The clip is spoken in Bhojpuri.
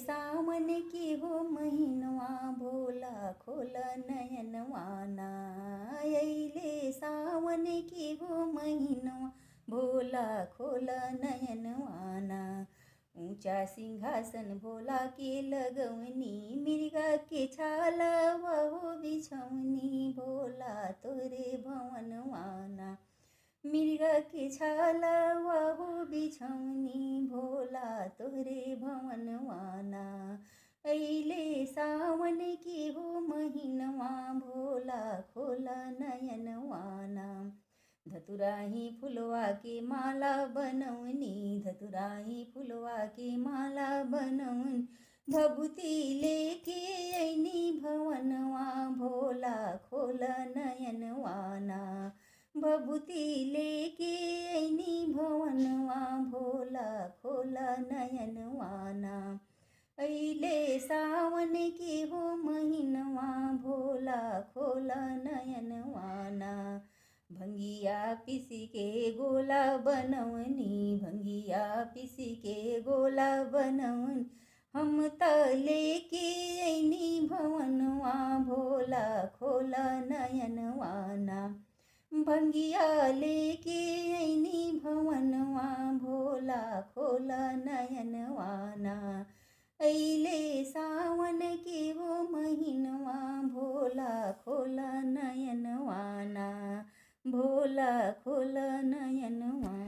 सावन के हो महीनवा, भोला खोल नयनवाना। अइले सावन के हो महीनवा, भोला खोल नयनवाना। ऊंचा सिंहासन भोला के लगवनी, मिर्गा के छाल वहो बिछौनी, भोला तोरे भवनवाना। मिर्गा के छाल वहो बिछौनी, भोला तोरे भवनवाना। अइले सावन के हो महीनवा, भोला खोल नयनवाना। धतुराही फुलवा के माला बनौनी, धतुराही फुलवा के माला बनौनी। भभूति लेके अइनी भवनवा, भोला खोल नयनवाना। भभूति लेके अइनी भवनवा, भोला खोल नयनवाना। अइले सावन के हो महीनवा, भोला खोल नयनवाना। भंगिया पिसी के गोला बनौनी, भंगिया पिसी के गोला बनौनी। हम त लेके अइनी भवनवा, भोला खोल नयनवाना। भंगिया लेके अइनी भवनवा, भोला खोल नयनवाना। अइले सावन के हो महीनवा, भोला खोल नयनवाना। भोला खोल नयनवाना।